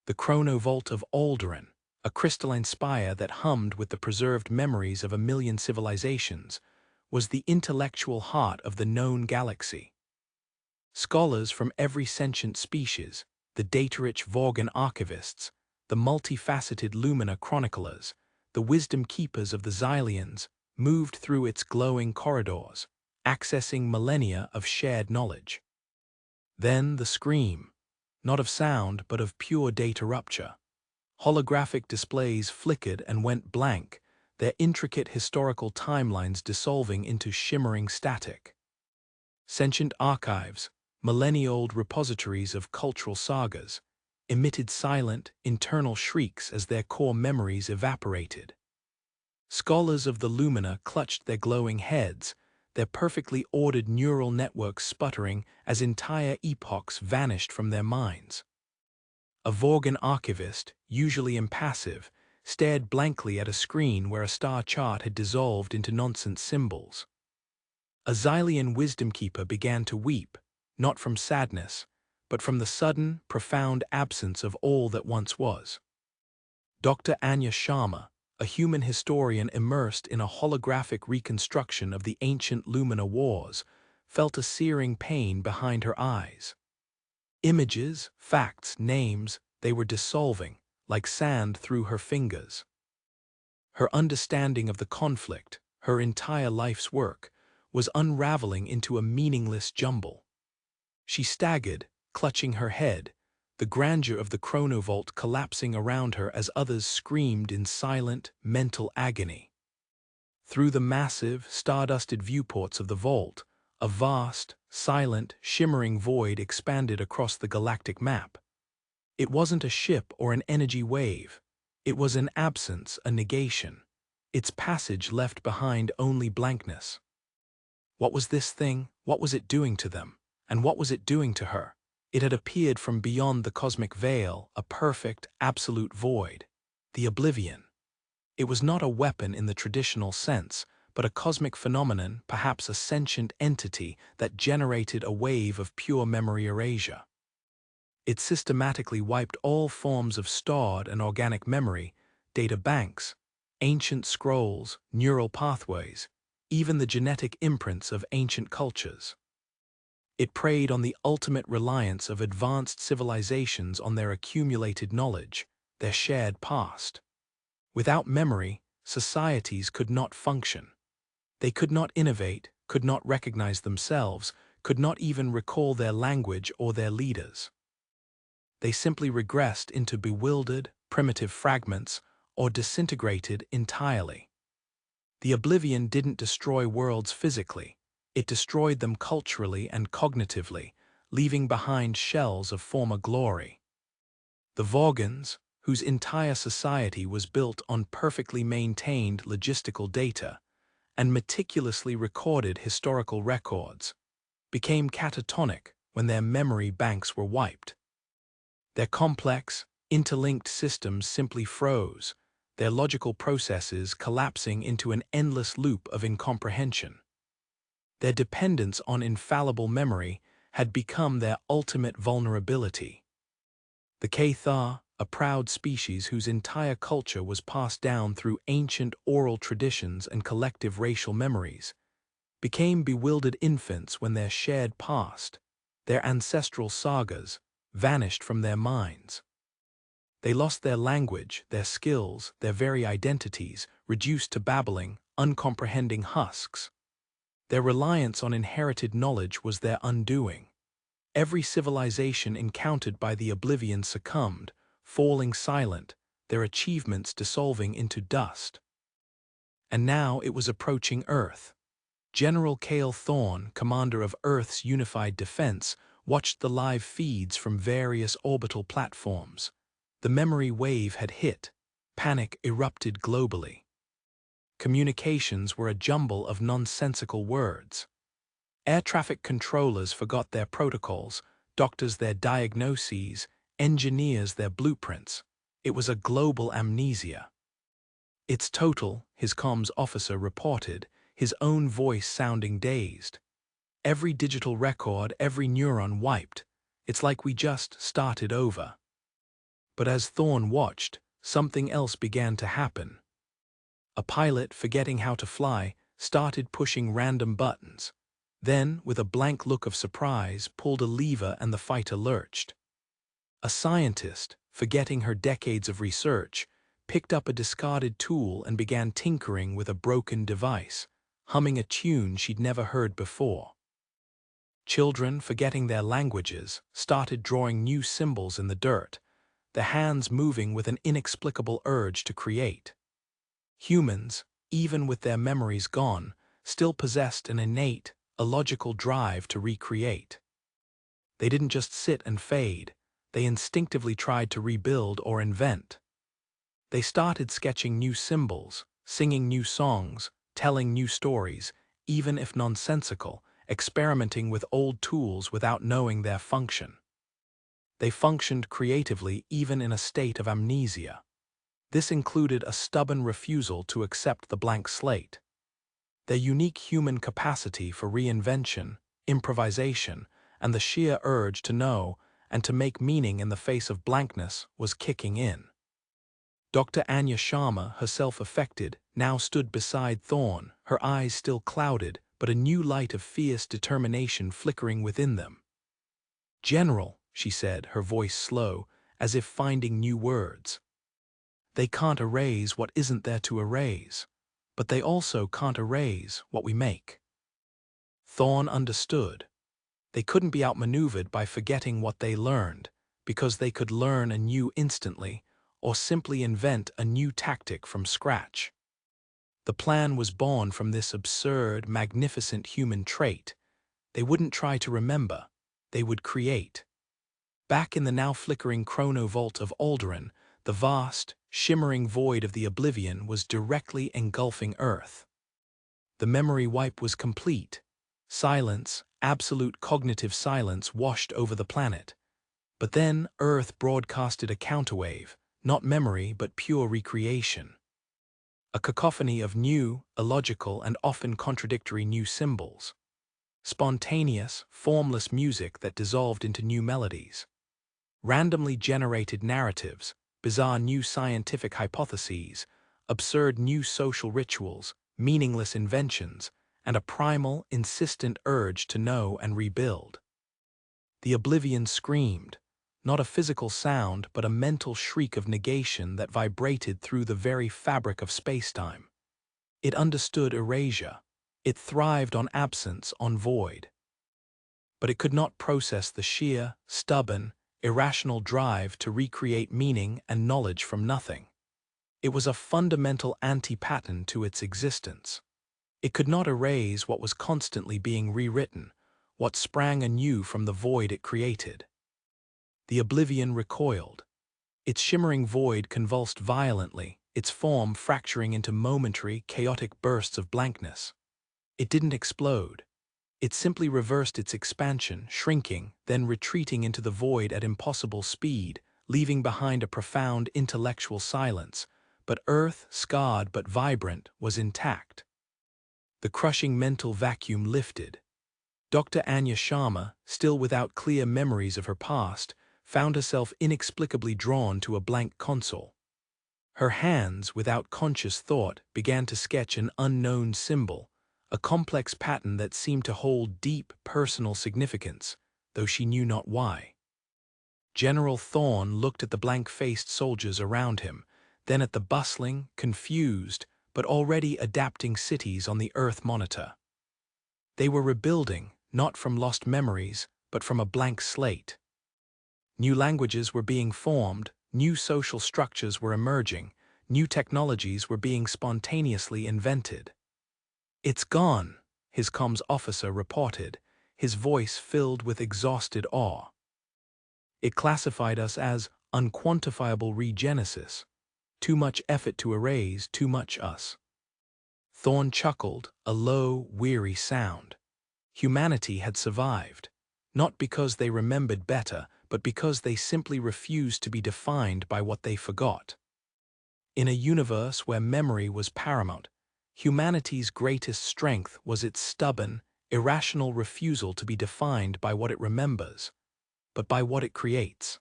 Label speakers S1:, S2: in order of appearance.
S1: The chronovault of Alderaan, a crystalline spire that hummed with the preserved memories of a million civilizations, was the intellectual heart of the known galaxy. Scholars from every sentient species, the data-rich Vorgan archivists, the multifaceted Lumina chroniclers, the wisdom keepers of the Xylians, moved through its glowing corridors, accessing millennia of shared knowledge. Then the scream, not of sound but of pure data rupture. Holographic displays flickered and went blank, their intricate historical timelines dissolving into shimmering static. Sentient archives, millennia-old repositories of cultural sagas, emitted silent, internal shrieks as their core memories evaporated. Scholars of the Lumina clutched their glowing heads, their perfectly ordered neural networks sputtering as entire epochs vanished from their minds. A Vorgan archivist, usually impassive, stared blankly at a screen where a star chart had dissolved into nonsense symbols. A Xylian wisdom keeper began to weep, not from sadness, but from the sudden, profound absence of all that once was. Dr. Anya Sharma, a human historian immersed in a holographic reconstruction of the ancient Lumina wars, felt a searing pain behind her eyes. Images, facts, names, they were dissolving, like sand through her fingers. Her understanding of the conflict, her entire life's work, was unraveling into a meaningless jumble. She staggered, clutching her head, the grandeur of the chronovault collapsing around her as others screamed in silent, mental agony. Through the massive, star-dusted viewports of the vault, a vast, silent, shimmering void expanded across the galactic map. It wasn't a ship or an energy wave. It was an absence, a negation. Its passage left behind only blankness. What was this thing? What was it doing to them? And what was it doing to her? It had appeared from beyond the cosmic veil, a perfect, absolute void. The oblivion. It was not a weapon in the traditional sense, but a cosmic phenomenon, perhaps a sentient entity that generated a wave of pure memory erasure. It systematically wiped all forms of stored and organic memory, data banks, ancient scrolls, neural pathways, even the genetic imprints of ancient cultures. It preyed on the ultimate reliance of advanced civilizations on their accumulated knowledge, their shared past. Without memory, societies could not function. They could not innovate, could not recognize themselves, could not even recall their language or their leaders. They simply regressed into bewildered, primitive fragments or disintegrated entirely. The oblivion didn't destroy worlds physically. It destroyed them culturally and cognitively, leaving behind shells of former glory. The Vorgans, whose entire society was built on perfectly maintained logistical data and meticulously recorded historical records, became catatonic when their memory banks were wiped. Their complex, interlinked systems simply froze, their logical processes collapsing into an endless loop of incomprehension. Their dependence on infallible memory had become their ultimate vulnerability. The Cathar, a proud species whose entire culture was passed down through ancient oral traditions and collective racial memories, became bewildered infants when their shared past, their ancestral sagas, vanished from their minds. They lost their language, their skills, their very identities, reduced to babbling, uncomprehending husks. Their reliance on inherited knowledge was their undoing. Every civilization encountered by the oblivion succumbed, falling silent, their achievements dissolving into dust. And now it was approaching Earth. General Cale Thorne, commander of Earth's unified defense, watched the live feeds from various orbital platforms. The memory wave had hit. Panic erupted globally. Communications were a jumble of nonsensical words. Air traffic controllers forgot their protocols, doctors their diagnoses, engineers their blueprints. It was a global amnesia. It's total, his comms officer reported, his own voice sounding dazed. Every digital record, every neuron wiped. It's like we just started over. But as Thorn watched, something else began to happen. A pilot, forgetting how to fly, started pushing random buttons. Then, with a blank look of surprise, pulled a lever and the fighter lurched. A scientist, forgetting her decades of research, picked up a discarded tool and began tinkering with a broken device, humming a tune she'd never heard before. Children, forgetting their languages, started drawing new symbols in the dirt, their hands moving with an inexplicable urge to create. Humans, even with their memories gone, still possessed an innate, illogical drive to recreate. They didn't just sit and fade, they instinctively tried to rebuild or invent. They started sketching new symbols, singing new songs, telling new stories, even if nonsensical, experimenting with old tools without knowing their function. They functioned creatively even in a state of amnesia. This included a stubborn refusal to accept the blank slate. Their unique human capacity for reinvention, improvisation, and the sheer urge to know and to make meaning in the face of blankness was kicking in. Dr. Anya Sharma, herself affected, now stood beside Thorn, her eyes still clouded, but a new light of fierce determination flickering within them. "General," she said, her voice slow, as if finding new words. "They can't erase what isn't there to erase, but they also can't erase what we make." Thorn understood. They couldn't be outmaneuvered by forgetting what they learned, because they could learn anew instantly, or simply invent a new tactic from scratch. The plan was born from this absurd, magnificent human trait. They wouldn't try to remember, they would create. Back in the now flickering chrono-vault of Alderaan, the vast, shimmering void of the oblivion was directly engulfing Earth. The memory wipe was complete. Silence, absolute cognitive silence, washed over the planet. But then Earth broadcasted a counterwave, not memory but pure recreation. A cacophony of new, illogical, and often contradictory new symbols. Spontaneous, formless music that dissolved into new melodies. Randomly generated narratives, bizarre new scientific hypotheses, absurd new social rituals, meaningless inventions, and a primal, insistent urge to know and rebuild. The oblivion screamed, not a physical sound but a mental shriek of negation that vibrated through the very fabric of spacetime. It understood erasure. It thrived on absence, on void. But it could not process the sheer, stubborn, irrational drive to recreate meaning and knowledge from nothing. It was a fundamental anti-pattern to its existence. It could not erase what was constantly being rewritten, what sprang anew from the void it created. The oblivion recoiled. Its shimmering void convulsed violently, its form fracturing into momentary, chaotic bursts of blankness. It didn't explode. It simply reversed its expansion, shrinking, then retreating into the void at impossible speed, leaving behind a profound intellectual silence. But Earth, scarred but vibrant, was intact. The crushing mental vacuum lifted. Dr. Anya Sharma, still without clear memories of her past, found herself inexplicably drawn to a blank console. Her hands, without conscious thought, began to sketch an unknown symbol, a complex pattern that seemed to hold deep, personal significance, though she knew not why. General Thorn looked at the blank-faced soldiers around him, then at the bustling, confused, but already adapting cities on the Earth monitor. They were rebuilding, not from lost memories, but from a blank slate. New languages were being formed, new social structures were emerging, new technologies were being spontaneously invented. "It's gone," his comms officer reported, his voice filled with exhausted awe. "It classified us as unquantifiable regenesis. Too much effort to erase, too much us." Thorn chuckled, a low, weary sound. Humanity had survived, not because they remembered better, but because they simply refused to be defined by what they forgot. In a universe where memory was paramount, humanity's greatest strength was its stubborn, irrational refusal to be defined by what it remembers, but by what it creates.